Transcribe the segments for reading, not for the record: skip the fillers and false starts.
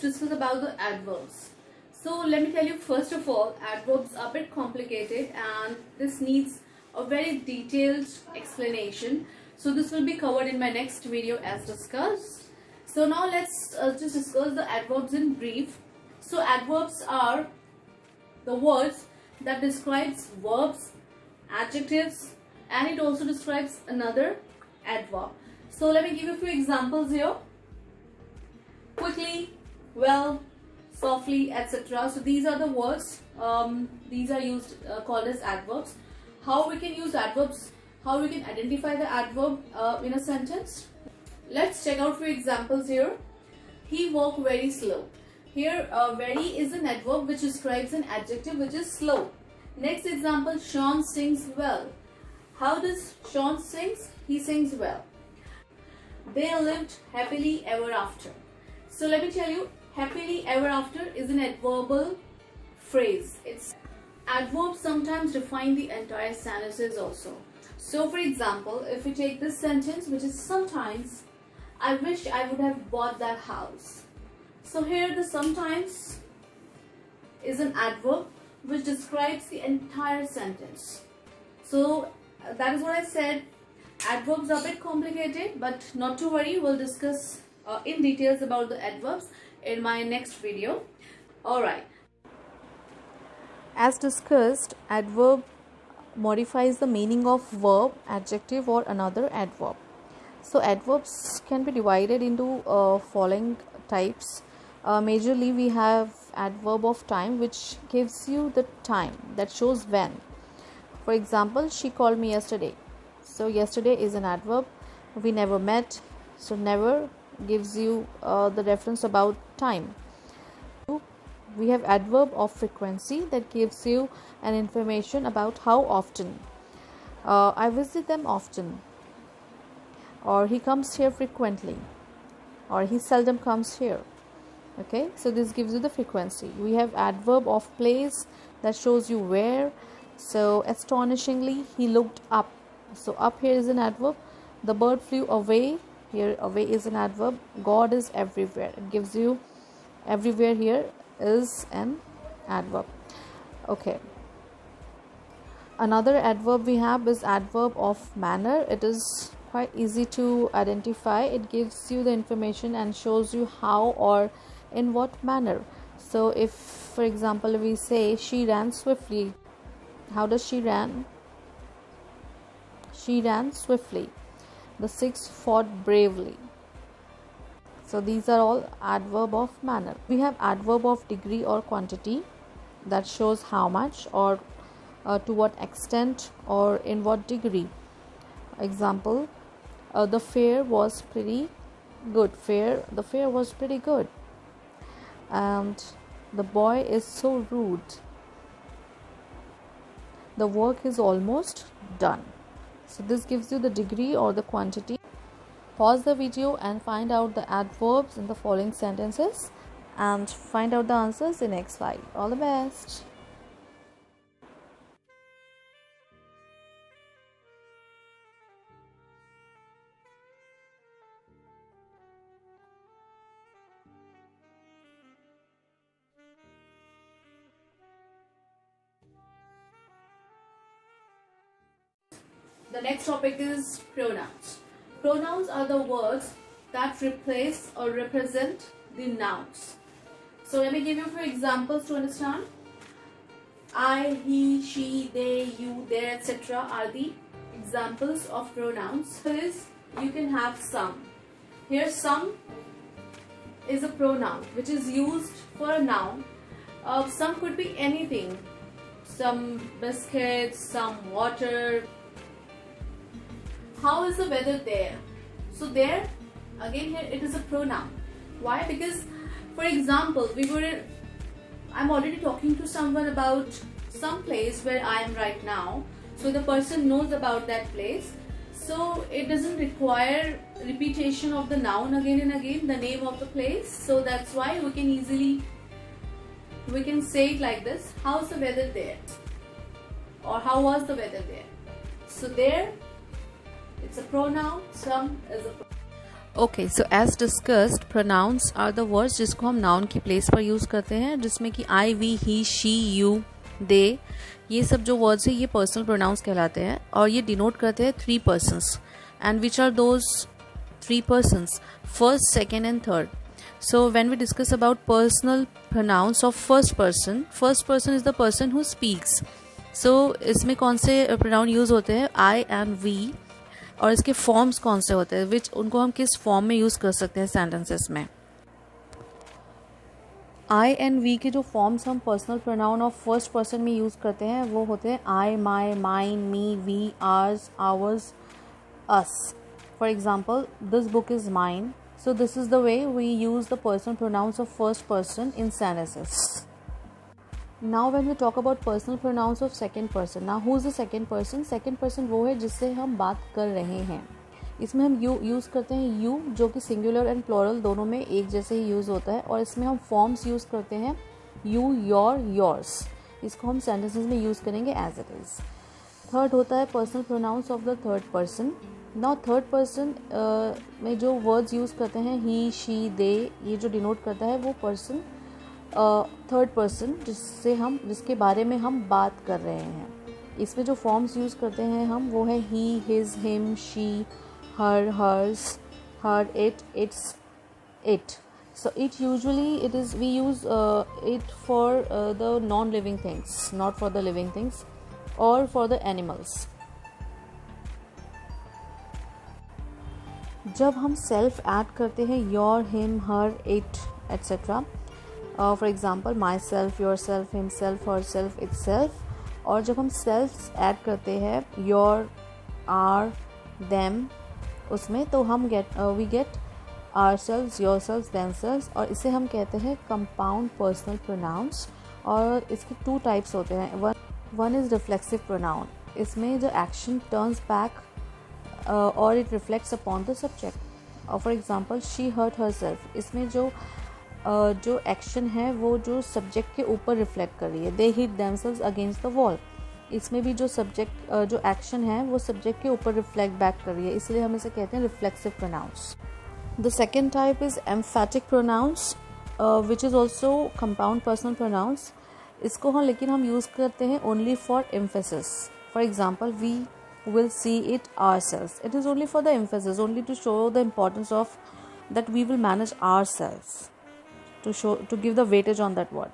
discuss about the adverbs. So let me tell you, first of all, adverbs are a bit complicated and this needs a very detailed explanation. So this will be covered in my next video as discussed. So now let's just discuss the adverbs in brief. So adverbs are the words that describes verbs, adjectives, and it also describes another adverb. So let me give you a few examples here. Quickly, well, softly, etc. So these are the words. These are used called as adverbs. How we can use adverbs? How we can identify the adverb in a sentence? Let's check out few examples here. He walked very slow. Here, very is an adverb which describes an adjective which is slow. Next example, Sean sings well. How does Sean sings? He sings well. They lived happily ever after. So let me tell you, happily ever after is an adverbial phrase. It's adverbs sometimes define the entire sentences also. So for example, if we take this sentence, which is sometimes, I wish I would have bought that house. So here the sometimes is an adverb which describes the entire sentence. So that is what I said. Adverbs are a bit complicated, but not to worry, we'll discuss in details about the adverbs in my next video. Alright. As discussed, adverb modifies the meaning of verb, adjective or another adverb. So adverbs can be divided into following types. Majorly we have adverb of time, which gives you the time, that shows when. For example, she called me yesterday. So yesterday is an adverb. We never met. So never gives you the reference about time. We have adverb of frequency that gives you an information about how often. I visit them often, or he comes here frequently, or he seldom comes here. Okay, so this gives you the frequency. We have adverb of place that shows you where. So astonishingly, he looked up. So up here is an adverb. The bird flew away. Here away is an adverb. God is everywhere. It gives you everywhere. Here is an adverb. Okay. Another adverb we have is adverb of manner. It is quite easy to identify. It gives you the information and shows you how or in what manner. So if, for example, we say she ran swiftly. How does she ran? She ran swiftly. The six fought bravely. So these are all adverb of manner. We have adverb of degree or quantity that shows how much or to what extent or in what degree. Example, the fare was pretty good. The fare was pretty good. And the boy is so rude. The work is almost done. So this gives you the degree or the quantity. Pause the video and find out the adverbs in the following sentences and find out the answers in next slide. All the best. The next topic is pronouns. Pronouns are the words that replace or represent the nouns. So let me give you a few examples to understand. I, he, she, they, you, their, etc. are the examples of pronouns. First, you can have some. Here some is a pronoun which is used for a noun. Some could be anything. Some biscuits, some water. How is the weather there? So there, again here it is a pronoun. Why? Because, for example, I'm already talking to someone about some place where I am right now. So the person knows about that place. So it doesn't require repetition of the noun again and again, the name of the place. So that's why we can say it like this. How's the weather there? Or how was the weather there? So there, it's a pronoun. Some is a pronoun. Okay, so as discussed pronouns are the words जिसको हम noun की place पर use करते हैं, जिसमें कि आई, we, he, she, you, दे, ये सब जो वर्ड्स हैं ये पर्सनल प्रोनाउंस कहलाते हैं और ये डिनोट करते हैं 3 persons. And which are those 3 persons? First, second and third. So when we discuss about personal pronouns of first person is the person who speaks. So इसमें कौन से pronoun यूज़ होते हैं? I and we. और इसके forms कौन से होते हैं, विच उनको हम किस फॉर्म में यूज़ कर सकते हैं सेंटेंसेस में. आई एंड वी के जो फॉर्म्स हम personal pronoun of first person में यूज़ करते हैं वो होते हैं I, my, mine, me, we, our, ours, us. For example, this book is mine. So this is the way we use the personal pronouns of first person in sentences. Now when we talk about personal pronouns of second person, now who is the second person? Second person वो है जिससे हम बात कर रहे हैं. इसमें हम यू यूज़ करते हैं यू, जो कि सिंगुलर एंड प्लूरल दोनों में एक जैसे ही यूज़ होता है. और इसमें हम फॉर्म्स यूज़ करते हैं यू, योर, योर्स. इसको हम सेंटेंसेस में यूज़ करेंगे एज इट इज़. थर्ड होता है personal pronouns of the third person. Now third person में जो वर्ड्स यूज़ करते हैं ही, शी, दे, ये जो डिनोट करता है वो पर्सन थर्ड पर्सन जिसके बारे में हम बात कर रहे हैं. इसमें जो फॉर्म्स यूज़ करते हैं हम वो है he, his, him, she, her, hers, her, it, its, it. So it usually we use it for the non-living things, not for the living things or for the animals. जब हम self add करते हैं your, him, her, it, etcetera, for example my self, your self, him self, her self, it self. और जब हम self add करते हैं your, are, them, उसमें तो हम we get ourselves, yourselves, themselves. और इसे हम कहते हैं कंपाउंड पर्सनल प्रोनाउंस. और इसके 2 टाइप्स होते हैं. One is reflexive pronoun. इसमें जो एक्शन टर्न्स बैक और it reflects upon the subject. For example she hurt her self. इसमें जो एक्शन है वो जो सब्जेक्ट के ऊपर रिफ्लेक्ट कर रही है. They hit themselves against the wall. इसमें भी जो एक्शन है वो सब्जेक्ट के ऊपर रिफ्लेक्ट बैक कर रही है, इसलिए हम इसे कहते हैं reflexive pronouns. The second type is emphatic pronouns, which is also compound personal pronouns. इसको लेकिन हम यूज़ करते हैं only for emphasis. For example, we will see it ourselves. It is only for the emphasis, only to show the importance of that we will manage ourselves. To give the weightage on that word.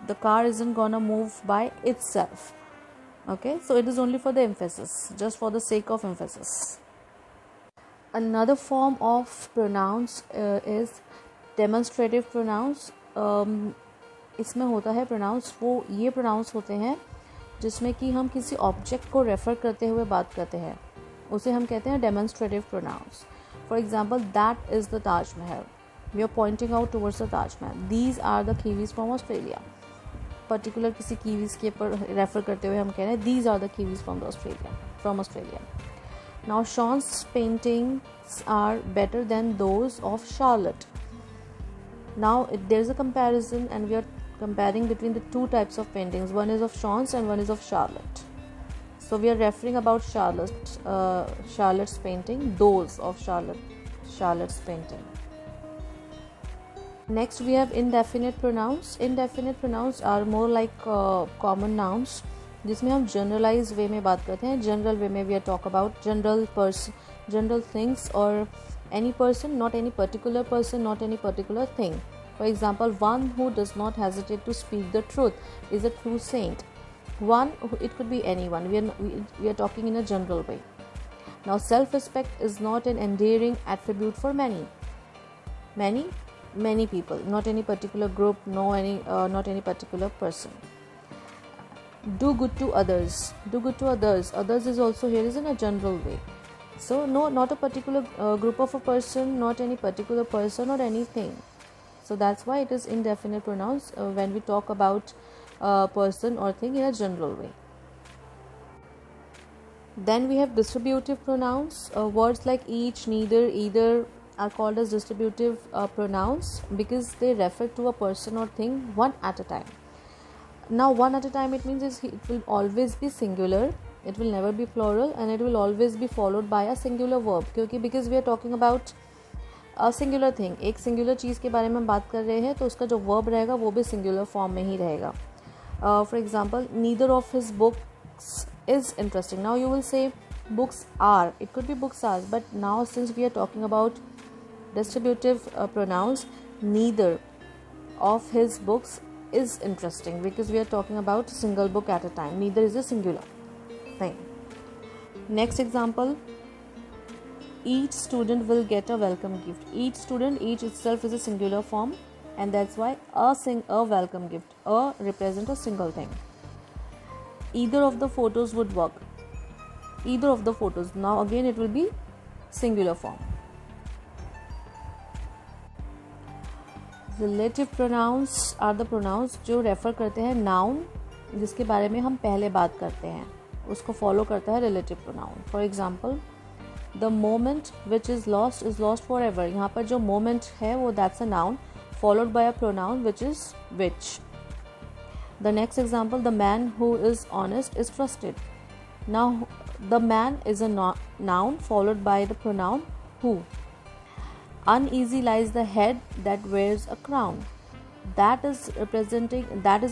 The car isn't gonna move by itself. Okay, so it is only for the emphasis, just for the sake of emphasis. Another form of pronouns is demonstrative pronouns. इसमें होता है pronouns, वो ये pronouns होते हैं जिसमें कि हम किसी ऑब्जेक्ट को रेफ़र करते हुए बात करते हैं, उसे हम कहते हैं demonstrative pronouns. For example, that is the Taj Mahal. We are pointing out towards the Taj Mahal. These are the kiwis from Australia. Particular किसी kiwis के ऊपर रेफ़र करते हुए हम कह रहे हैं these are the kiwis from Australia. Now Sean's paintings are better than those of Charlotte. Now there is a comparison and we are comparing between the 2 types of paintings. One is of Sean's and one is of Charlotte. So we are referring about Charlotte's painting, those of Charlotte's painting. Next we have indefinite pronouns. Indefinite pronouns are more like common nouns, जिसमें हम generalise वे में बात करते हैं. General way में we are talk about general things और any person, not any particular person, not any particular thing. For example one who does not hesitate to speak the truth is a true saint. One, it could be anyone. We are talking in a general way. Now self respect is not an endearing attribute for many people, not any particular group, not any particular person. Do good to others. Others is also here is in a general way. So no, not a particular group of a person, not any particular person or anything. So that's why it is indefinite pronouns when we talk about person or thing in a general way. Then we have distributive pronouns. Words like each, neither, either are called as distributive pronouns because they refer to a person or thing one at a time. Now one at a time, it means it will always be singular. it will never be plural and it will always be followed by a singular verb, क्योंकि because we are talking about a singular thing, एक singular चीज़ के बारे में हम बात कर रहे हैं, तो उसका जो verb रहेगा वो भी singular form में ही रहेगा. For example, neither of his books is interesting. Now you will say books are, it could be books are, but now since we are talking about distributive pronouns, neither of his books is interesting because we are talking about a single book at a time. Neither is a singular thing. Next example, each student will get a welcome gift. Each student, each itself is a singular form, and that's why a welcome gift, a represent a single thing. Either of the photos would work. Either of the photos, now again it will be singular form. Relative pronouns are the pronouns जो refer करते हैं noun जिसके बारे में हम पहले बात करते हैं, उसको फॉलो करता है relative pronoun. For example, the moment which is lost forever. यहाँ पर जो moment है वो that's a noun followed by a pronoun which is which. The next example, the man who is honest is trusted. Now the man is a noun followed by the pronoun who. Uneasy lies the head that wears a crown. That is a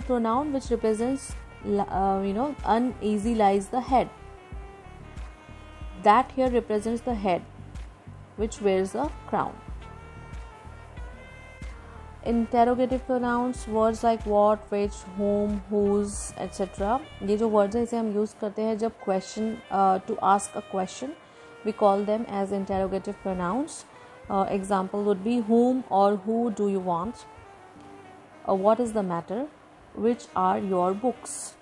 pronoun which represents uneasy lies the head. That here represents the head which wears a crown. Interrogative pronouns, words like what, which, whom, whose, etc. ये जो words हैं इसे हम use करते हैं जब question to ask a question. We call them as interrogative pronouns. Example would be whom or who do you want? What is the matter? Which are your books?